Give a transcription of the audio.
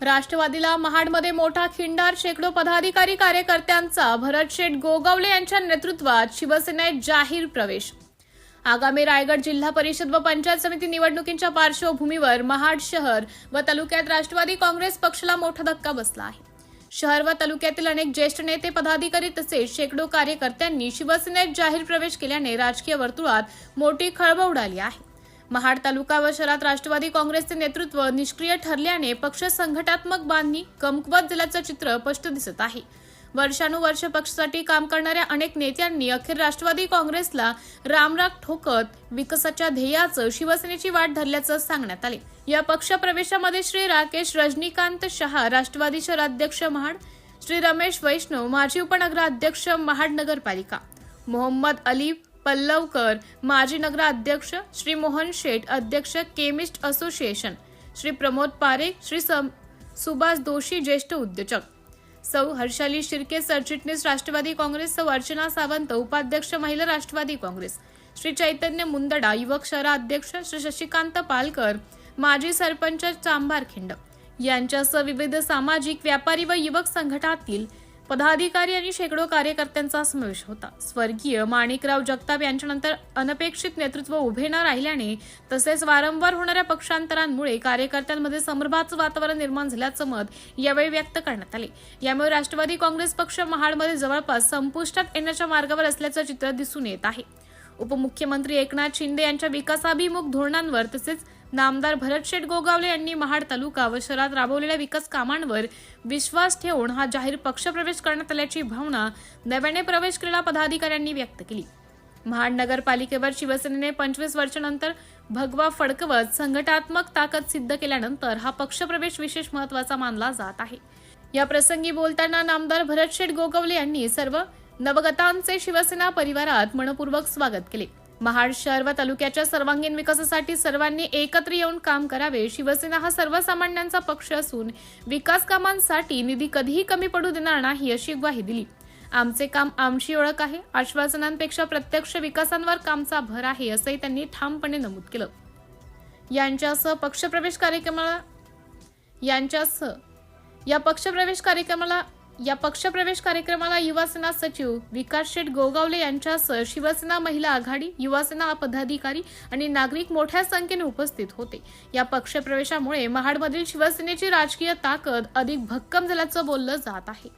राष्ट्रवादीला महाडमध्ये मोठा खिंडार. शेकडो पदाधिकारी कार्यकर्त्यांचा भरतशेठ गोगावले यांच्या नेतृत्वात शिवसेनेत जाहीर प्रवेश. आगामी रायगड जिल्हा परिषद व पंचायत समिती निवडणुकींच्या पार्श्वभूमीवर महाड शहर व तालुक्यात राष्ट्रवादी काँग्रेस पक्षाला मोठा धक्का बसला आहे. शहर व तालुक्यातील अनेक ज्येष्ठ नेते, पदाधिकारी तसेच शेकडो कार्यकर्त्यांनी शिवसेनेत जाहीर प्रवेश केल्याने राजकीय वर्तुळात मोठी खळबळ उडाली आहे. महाड तालुका व शहरात राष्ट्रवादी काँग्रेसचे नेतृत्व निष्क्रिय ठरल्याने पक्ष संघटनात्मक बांधणी कमकुवत झाल्याचं चित्र स्पष्ट दिसत आहे. वर्षानुवर्ष पक्षासाठी काम करणाऱ्या अनेक नेत्यांनी अखेर राष्ट्रवादी काँग्रेसला रामराग ठोकत विकासाच्या ध्येयाचं शिवसेनेची वाट धरल्याचं सांगण्यात आले. या पक्ष प्रवेशामध्ये श्री राकेश रजनीकांत शहा, राष्ट्रवादी शहराध्यक्ष महाड, श्री रमेश वैष्णव, माजी उपनगराध्यक्ष महाड नगरपालिका, मोहम्मद अली पल्लवकर, माजी नगराध्यक्ष, श्री मोहन शेठ, अध्यक्ष केमिस्ट असोसिएशन, श्री प्रमोद पारेख, श्री सुभाष दोशी, ज्येष्ठ उद्योजक, सौ हर्षाली शिर्के, सरचिटणीस राष्ट्रवादी काँग्रेस, सौ अर्चना सावंत, उपाध्यक्ष महिला राष्ट्रवादी काँग्रेस, श्री चैतन्य मुंदडा, युवक शहराध्यक्ष, श्री शशिकांत पालकर, माजी सरपंच चांभारखिंड यांच्यासह विविध सामाजिक, व्यापारी व युवक संघटनातील पदाधिकारी आणि शेकडो कार्यकर्त्यांचा समावेश होता. स्वर्गीय माणिकराव जगताप यांच्यानंतर अनपेक्षित नेतृत्व उभे न राहिल्याने तसेच वारंवार होणाऱ्या पक्षांतरांमुळे कार्यकर्त्यांमध्ये संभ्रमाचं वातावरण निर्माण झाल्याचं मत यावेळी व्यक्त करण्यात आले. यामुळे राष्ट्रवादी काँग्रेस पक्ष महाडमध्ये जवळपास संपुष्टात येण्याच्या मार्गावर असल्याचं चित्र दिसून येत आहे. उपमुख्यमंत्री एकनाथ शिंदे यांच्या विकासाभिमुख धोरणांवर तसेच नामदार भरतशेठ गोगावले यांनी महाड तालुका व शहरात राबवलेल्या विकास कामांवर विश्वास ठेवून हा जाहीर पक्षप्रवेश करण्यात आल्याची भावना नव्याने प्रवेश केलेल्या पदाधिकाऱ्यांनी व्यक्त केली. महाड नगरपालिकेवर शिवसेनेने 25 वर्षांनंतर भगवा फडकवत संघटनात्मक ताकद सिद्ध केल्यानंतर हा पक्षप्रवेश विशेष महत्त्वाचा मानला जात आहे. या प्रसंगी बोलताना नामदार भरतशेठ गोगावले यांनी सर्व नवगतांचे शिवसेना परिवारात मनपूर्वक स्वागत केले. महाड शहर व तालुक्याच्या सर्वांगीण विकासासाठी सर्वांनी एकत्र येऊन काम करावे. शिवसेना हा सर्वसामान्यांचा पक्ष असून विकास कामांसाठी निधी कधीही कमी पडू देणार नाही अशी ग्वाही दिली. आमचे काम आमची ओळख आहे. आश्वासनांपेक्षा प्रत्यक्ष विकासांवर कामचा भर आहे असंही त्यांनी ठामपणे नमूद केलं. या पक्षप्रवेश कार्यक्रमाला युवासेना सचिव विकासशेठ गोगावले यांच्यासह शिवसेना महिला आघाडी, युवासेना पदाधिकारी आणि नागरिक मोठ्या संख्येने उपस्थित होते. या पक्षप्रवेशामुळे महाडमधील शिवसेनेची राजकीय ताकद अधिक भक्कम झाल्याचं बोललं जात आहे.